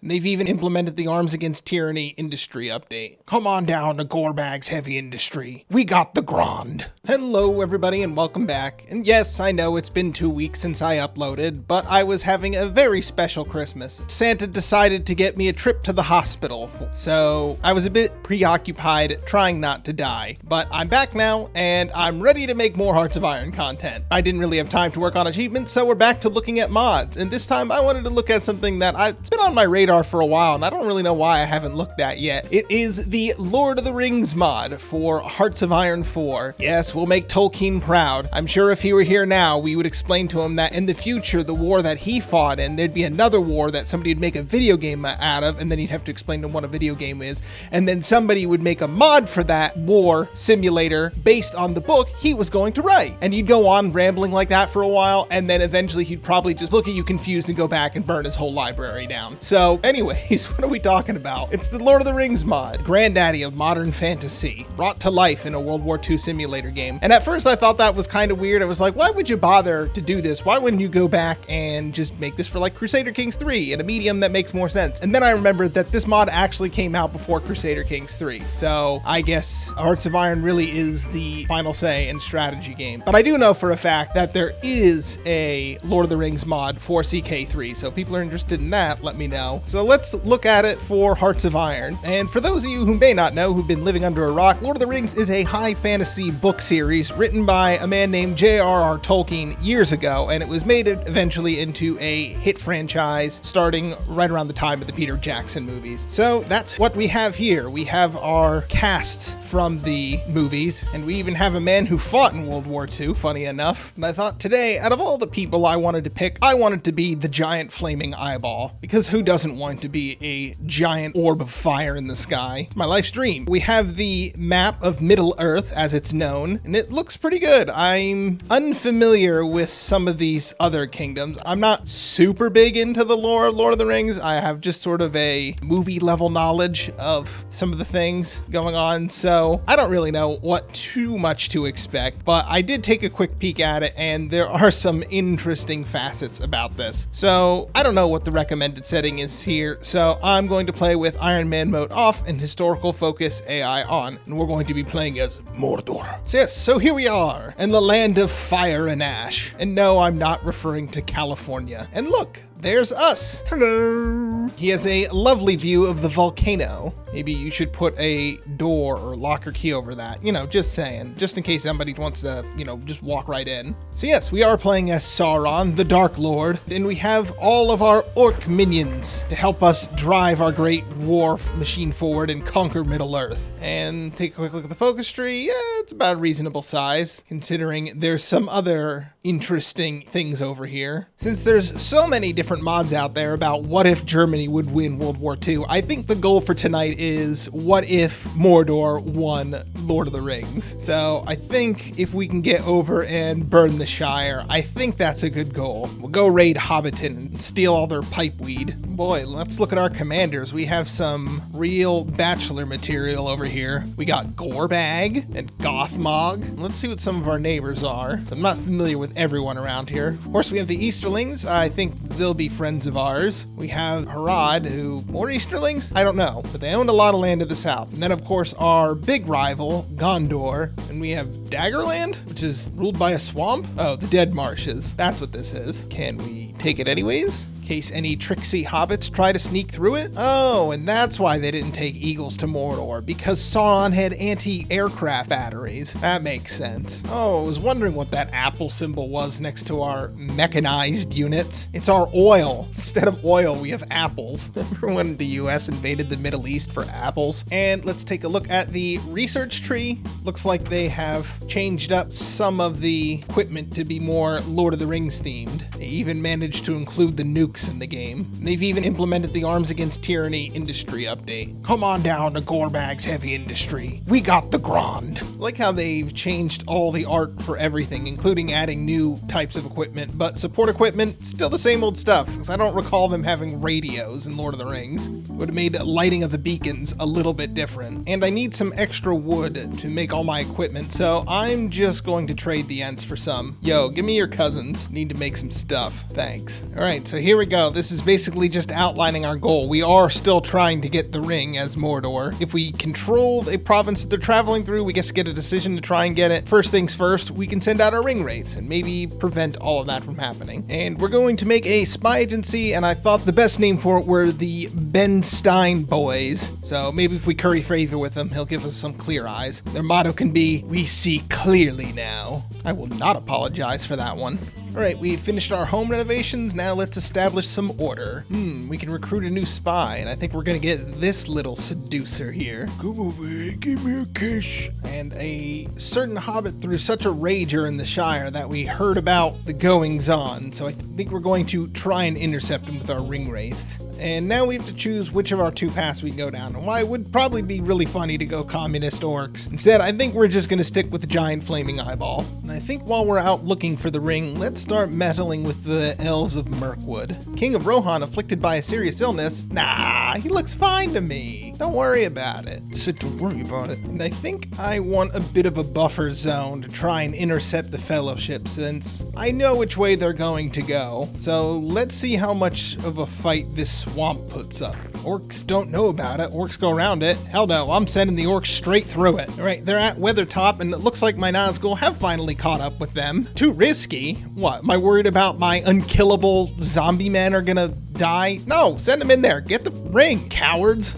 And they've even implemented the Arms Against Tyranny industry update. Come on down to Gorebag's Heavy Industry. We got the Grand. Hello everybody and welcome back. And yes, I know it's been 2 weeks since I uploaded, but I was having a very special Christmas. Santa decided to get me a trip to the hospital, so I was a bit preoccupied trying not to die. But I'm back now and I'm ready to make more Hearts of Iron content. I didn't really have time to work on achievements, so we're back to looking at mods. And this time I wanted to look at something that it's been on my radar for a while and I don't really know why I haven't looked at yet. It is the Lord of the Rings mod for Hearts of Iron 4. Yes, we'll make Tolkien proud. I'm sure if he were here now, we would explain to him that in the future, the war that he fought in, there'd be another war that somebody would make a video game out of, and then he'd have to explain to him what a video game is, and then somebody would make a mod for that war simulator based on the book he was going to write. And he'd go on rambling like that for a while, and then eventually he'd probably just look at you confused and go back and burn his whole library down. So anyways, what are we talking about? It's the Lord of the Rings mod, granddaddy of modern fantasy, brought to life in a World War II simulator game. And at first I thought that was kind of weird. I was like, why would you bother to do this? Why wouldn't you go back and just make this for like Crusader Kings 3 in a medium that makes more sense? And then I remembered that this mod actually came out before Crusader Kings 3. So I guess Hearts of Iron really is the final say in strategy game. But I do know for a fact that there is a Lord of the Rings mod for CK3. So if people are interested in that, let me know. So let's look at it for Hearts of Iron. And for those of you who may not know, who've been living under a rock, Lord of the Rings is a high fantasy book series written by a man named J.R.R. Tolkien years ago, and it was made eventually into a hit franchise starting right around the time of the Peter Jackson movies. So that's what we have here. We have our cast from the movies, and we even have a man who fought in World War II, funny enough. And I thought today, out of all the people I wanted to pick, I wanted to be the giant flaming eyeball, because who doesn't want to be a giant orb of fire in the sky? It's my life's dream. We have the map of Middle Earth, as it's known, and it looks pretty good. I'm unfamiliar with some of these other kingdoms. I'm not super big into the lore of Lord of the Rings. I have just sort of a movie level knowledge of some of the things going on, so I don't really know what too much to expect, but I did take a quick peek at it and there are some interesting facets about this. So I don't know what the recommended setting is here, so I'm going to play with Iron Man mode off and historical focus AI on, and we're going to be playing as Mordor. So yes, so here we are in the land of fire and ash. And no, I'm not referring to California. And look, there's us. Hello. He has a lovely view of the volcano. Maybe you should put a door or locker key over that. You know, just saying. Just in case somebody wants to, just walk right in. So yes, we are playing as Sauron, the Dark Lord. And we have all of our orc minions to help us drive our great war machine forward and conquer Middle Earth. And take a quick look at the focus tree. Yeah, it's about a reasonable size, considering there's some other interesting things over here. Since there's so many different mods out there about what if Germany would win World War II, I think the goal for tonight is what if Mordor won Lord of the Rings. So I think if we can get over and burn the Shire, I think that's a good goal. We'll go raid Hobbiton and steal all their pipe weed. Boy, let's look at our commanders. We have some real bachelor material over here. We got Gorebag and Gothmog. Let's see what some of our neighbors are. So I'm not familiar with everyone around here. Of course, we have the Easterlings. I think they'll be friends of ours. We have Harad, who, or Easterlings? I don't know, but they owned a lot of land to the south. And then, of course, our big rival, Gondor. And we have Daggerland, which is ruled by a swamp. Oh, the Dead Marshes. That's what this is. Can we take it anyways? In case any tricksy hobbits try to sneak through it? Oh, and that's why they didn't take eagles to Mordor, because Sauron had anti-aircraft batteries. That makes sense. Oh, I was wondering what that apple symbol was next to our mechanized units. It's our oil. Instead of oil, we have apples. Remember when the US invaded the Middle East for apples? And let's take a look at the research tree. Looks like they have changed up some of the equipment to be more Lord of the Rings themed. They even managed to include the nukes in the game. They've even implemented the Arms Against Tyranny industry update. Come on down to Gorebag's Heavy Industry. We got the Grand. I like how they've changed all the art for everything, including adding new types of equipment, but support equipment, still the same old stuff, because I don't recall them having radios in Lord of the Rings. Would have made lighting of the beacons a little bit different. And I need some extra wood to make all my equipment, so I'm just going to trade the Ents for some. Yo, give me your cousins. Need to make some stuff. Thanks. All right, so here we go. This is basically just outlining our goal. We are still trying to get the ring as Mordor. If we control a province that they're traveling through, we get a decision to try and get it. First things first, we can send out our ring wraiths and maybe prevent all of that from happening. And we're going to make a spy agency, and I thought the best name for it were the Ben Stein Boys. So maybe if we curry favor with them, he'll give us some clear eyes. Their motto can be, "We see clearly now." I will not apologize for that one. All right, we finished our home renovations. Now let's establish some order. We can recruit a new spy, and I think we're gonna get this little seducer here. Come over here, give me a kiss. And a certain hobbit threw such a rager in the Shire that we heard about the goings on. So I think we're going to try and intercept him with our ring wraith. And now we have to choose which of our two paths we can go down. And why it would probably be really funny to go communist orcs. Instead, I think we're just gonna stick with the giant flaming eyeball. And I think while we're out looking for the ring, let's start meddling with the elves of Mirkwood. King of Rohan afflicted by a serious illness? Nah, he looks fine to me. Don't worry about it. Don't worry about it. And I think I want a bit of a buffer zone to try and intercept the fellowship, since I know which way they're going to go. So let's see how much of a fight this swamp puts up. Orcs don't know about it. Orcs go around it. Hell no, I'm sending the orcs straight through it. All right, they're at Weathertop, and it looks like my Nazgul have finally caught up with them. Too risky? What, am I worried about my unkillable zombie men are gonna die? No, send them in there. Get the ring, cowards.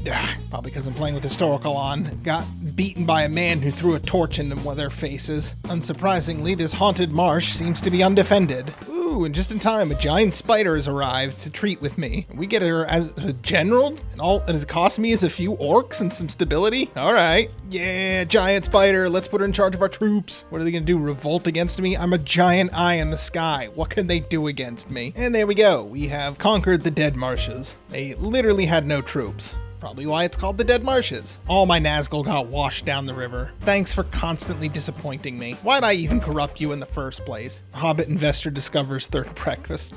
Probably because I'm playing with historical on. Got beaten by a man who threw a torch into one of their faces. Unsurprisingly, this haunted marsh seems to be undefended. Ooh, and just in time, a giant spider has arrived to treat with me. We get her as a general, and all it has cost me is a few orcs and some stability. All right. Yeah, giant spider. Let's put her in charge of our troops. What are they gonna do, revolt against me? I'm a giant eye in the sky. What can they do against me? And there we go. We have conquered the Dead Marshes. They literally had no troops. Probably why it's called the Dead Marshes. All my Nazgul got washed down the river. Thanks for constantly disappointing me. Why'd I even corrupt you in the first place? Hobbit investor discovers third breakfast.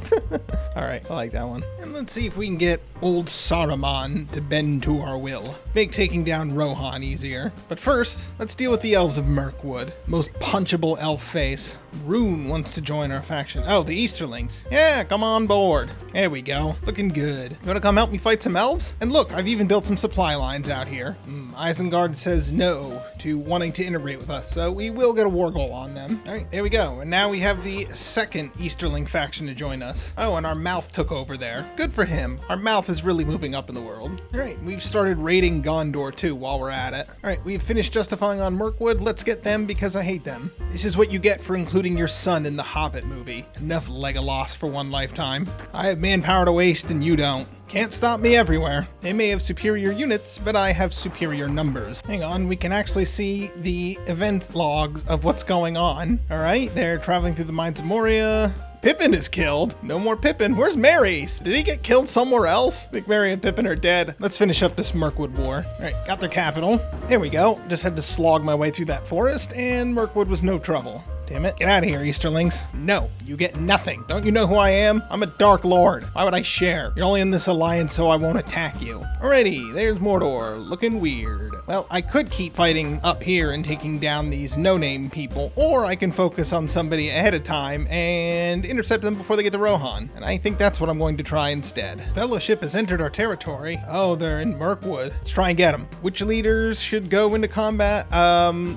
All right, I like that one. And let's see if we can get old Saruman to bend to our will. Make taking down Rohan easier. But first, let's deal with the elves of Mirkwood. Most punchable elf face. Rune wants to join our faction. Oh, the Easterlings. Yeah, come on board. There we go. Looking good. You wanna come help me fight some elves? And look, I've even built some supply lines out here. Isengard says no to wanting to integrate with us, so we will get a war goal on them. All right, there we go. And now we have the second Easterling faction to join us. Oh, and our mouth took over there. Good for him. Our mouth is really moving up in the world. All right, we've started raiding Gondor too while we're at it. All right, we've finished justifying on Mirkwood. Let's get them because I hate them. This is what you get for including your son in the Hobbit movie. Enough Legolas for one lifetime. I have manpower to waste and you don't. Can't stop me everywhere. They may have superior units, but I have superior numbers. Hang on, we can actually see the event logs of what's going on. All right, they're traveling through the mines of Moria. Pippin is killed. No more Pippin. Where's Merry? Did he get killed somewhere else? I think Merry and Pippin are dead. Let's finish up this Mirkwood war. All right, got their capital. There we go. Just had to slog my way through that forest, and Mirkwood was no trouble. Damn it. Get out of here, Easterlings. No, you get nothing. Don't you know who I am? I'm a Dark Lord. Why would I share? You're only in this alliance so I won't attack you. Alrighty, there's Mordor, looking weird. Well, I could keep fighting up here and taking down these no-name people, or I can focus on somebody ahead of time and intercept them before they get to Rohan. And I think that's what I'm going to try instead. Fellowship has entered our territory. Oh, they're in Mirkwood. Let's try and get them. Which leaders should go into combat?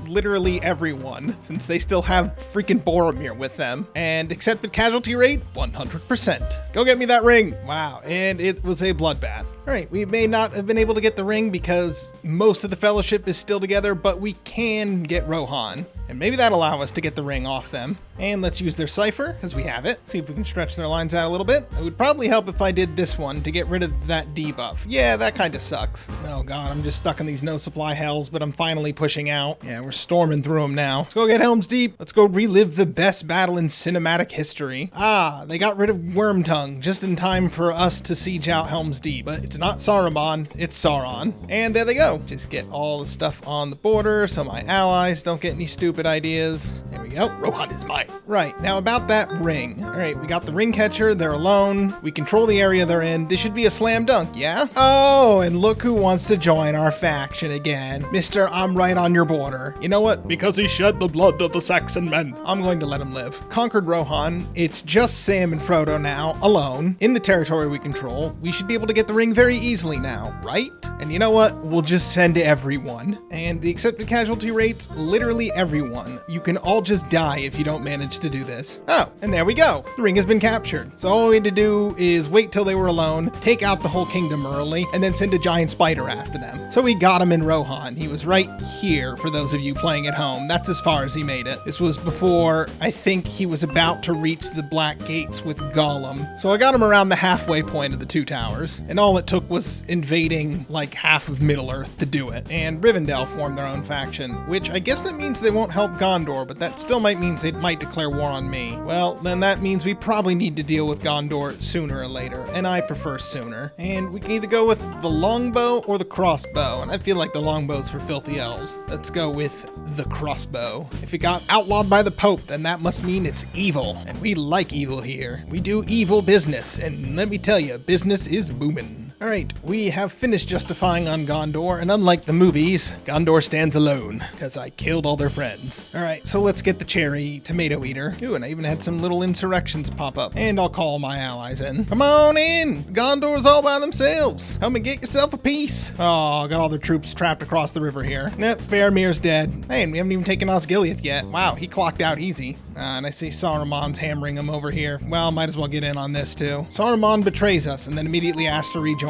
Literally everyone, since they still have freaking Boromir with them. And accepted casualty rate, 100%. Go get me that ring. Wow, and it was a bloodbath. All right, we may not have been able to get the ring because most of the Fellowship is still together, but we can get Rohan. And maybe that'll allow us to get the ring off them. And let's use their cipher, because we have it. See if we can stretch their lines out a little bit. It would probably help if I did this one to get rid of that debuff. Yeah, that kind of sucks. Oh god, I'm just stuck in these no supply hells, but I'm finally pushing out. Yeah, we're storming through them now. Let's go get Helm's Deep. Let's go relive the best battle in cinematic history. Ah, they got rid of Wormtongue just in time for us to siege out Helm's Deep. But it's not Saruman, it's Sauron. And there they go. Just get all the stuff on the border so my allies don't get any stupid ideas. There we go. Rohan is mine. Right, now about that ring. All right, we got the ring catcher. They're alone. We control the area they're in. This should be a slam dunk, yeah? Oh, and look who wants to join our faction again. Mr. I'm right on your border. You know what? Because he shed the blood of the Saxon men, I'm going to let him live. Conquered Rohan. It's just Sam and Frodo now, alone, in the territory we control. We should be able to get the ring very easily now, right? And you know what? We'll just send everyone. And the accepted casualty rates, literally everyone. You can all just die if you don't manage to do this. Oh, and there we go. The ring has been captured. So all we had to do is wait till they were alone, take out the whole kingdom early, and then send a giant spider after them. So we got him in Rohan. He was right here for those of you playing at home. That's as far as he made it. This was before I think he was about to reach the Black Gates with Gollum. So I got him around the halfway point of the Two Towers, and all it took was invading like half of Middle-earth to do it. And Rivendell formed their own faction, which I guess that means they won't help Gondor, but that still might mean they might declare war on me. Well, then that means we probably need to deal with Gondor sooner or later, and I prefer sooner. And we can either go with the longbow or the crossbow, and I feel like the longbow's for filthy elves. Let's go with the crossbow. If it got outlawed by the Pope, then that must mean it's evil, and we like evil here. We do evil business, and let me tell you, business is booming. Alright, we have finished justifying on Gondor, and unlike the movies, Gondor stands alone, because I killed all their friends. Alright, so let's get the cherry tomato eater. Ooh, and I even had some little insurrections pop up. And I'll call my allies in. Come on in! Gondor's all by themselves. Come and get yourself a piece. Oh, got all their troops trapped across the river here. Nope, Faramir's dead. Hey, and we haven't even taken Osgiliath yet. Wow, he clocked out easy. And I see Saruman's hammering him over here. Well, might as well get in on this too. Saruman betrays us and then immediately asks to rejoin.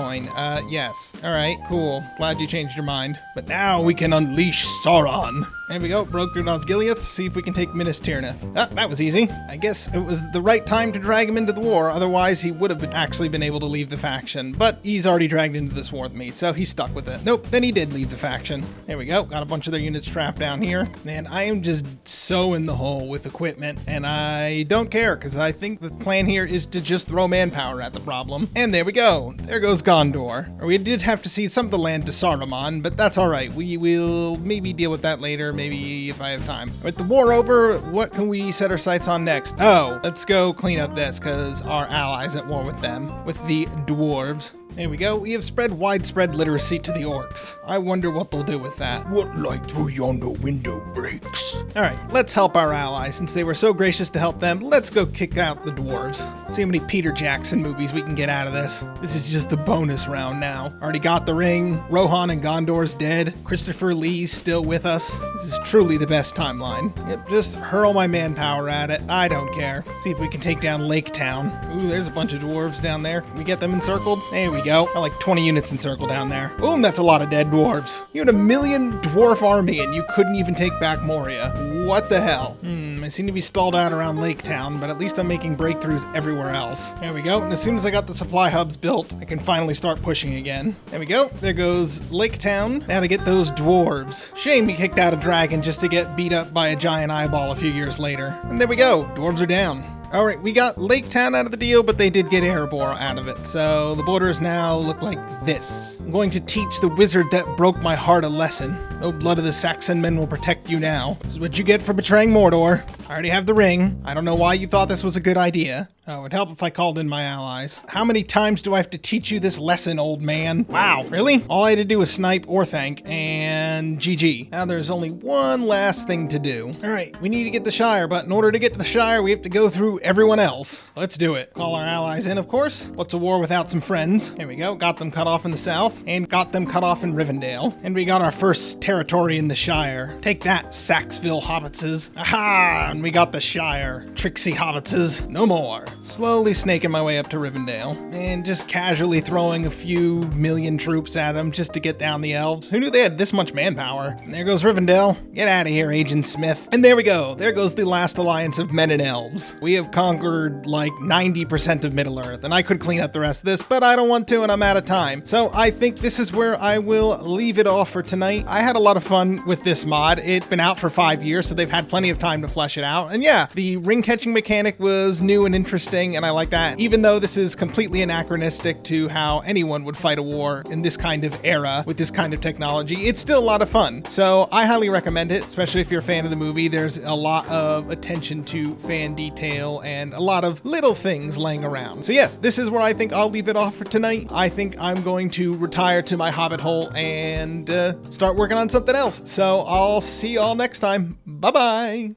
Yes. All right, cool. Glad you changed your mind. But now we can unleash Sauron. There we go. Broke through Osgiliath. See if we can take Minas Tirith. Ah, that was easy. I guess it was the right time to drag him into the war. Otherwise, he would have actually been able to leave the faction. But he's already dragged into this war with me, so he's stuck with it. Nope, then he did leave the faction. There we go. Got a bunch of their units trapped down here. Man, I am just so in the hole with equipment, and I don't care, because I think the plan here is to just throw manpower at the problem. And there we go. There goes Gondor. Or we did have to cede some of the land to Saruman, but that's all right. We will maybe deal with that later. Maybe if I have time. With the war over, what can we set our sights on next? Oh, let's go clean up this, because our allies at war with them, with the dwarves. There we go. We have spread widespread literacy to the orcs. I wonder what they'll do with that. What light through yonder window breaks? All right, let's help our allies. Since they were so gracious to help them, let's go kick out the dwarves. See how many Peter Jackson movies we can get out of this. This is just the bonus round now. Already got the ring. Rohan and Gondor's dead. Christopher Lee's still with us. This is truly the best timeline. Yep, just hurl my manpower at it. I don't care. See if we can take down Lake Town. Ooh, there's a bunch of dwarves down there. Can we get them encircled? There we go. Got like 20 units encircled down there. Boom, that's a lot of dead dwarves. You had a 1 million dwarf army and you couldn't even take back Moria. What the hell? I seem to be stalled out around Lake Town, but at least I'm making breakthroughs everywhere else. There we go. And as soon as I got the supply hubs built, I can finally start pushing again. There we go. There goes Lake Town. Now to get those dwarves. Shame we kicked out a dragon just to get beat up by a giant eyeball a few years later. And there we go. Dwarves are down. All right, we got Lake Town out of the deal, but they did get Erebor out of it. So the borders now look like this. I'm going to teach the wizard that broke my heart a lesson. No blood of the Saxon men will protect you now. This is what you get for betraying Mordor. I already have the ring. I don't know why you thought this was a good idea. Oh, it'd help if I called in my allies. How many times do I have to teach you this lesson, old man? Wow, really? All I had to do was snipe or thank, and GG. Now there's only one last thing to do. All right, we need to get the Shire, but in order to get to the Shire, we have to go through everyone else. Let's do it. Call our allies in, of course. What's a war without some friends? Here we go. Got them cut off in the south, and got them cut off in Rivendell. And we got our first territory in the Shire. Take that, Saxville hobbitses. Aha! And we got the Shire. Tricksy hobbitses. No more. Slowly snaking my way up to Rivendell, and just casually throwing a few million troops at them just to get down the elves. Who knew they had this much manpower? And there goes Rivendell. Get out of here, Agent Smith. And there we go. There goes the last alliance of men and elves. We have conquered like 90% of Middle-earth, and I could clean up the rest of this, but I don't want to, and I'm out of time. So I think this is where I will leave it off for tonight. I had a a lot of fun with this mod. It's been out for 5 years, so they've had plenty of time to flesh it out. And yeah, the ring catching mechanic was new and interesting, and I like that. Even though this is completely anachronistic to how anyone would fight a war in this kind of era with this kind of technology, it's still a lot of fun. So I highly recommend it, especially if you're a fan of the movie. There's a lot of attention to fan detail and a lot of little things laying around. So yes, this is where I think I'll leave it off for tonight. I think I'm going to retire to my hobbit hole and start working on something else. So I'll see y'all next time. Bye-bye.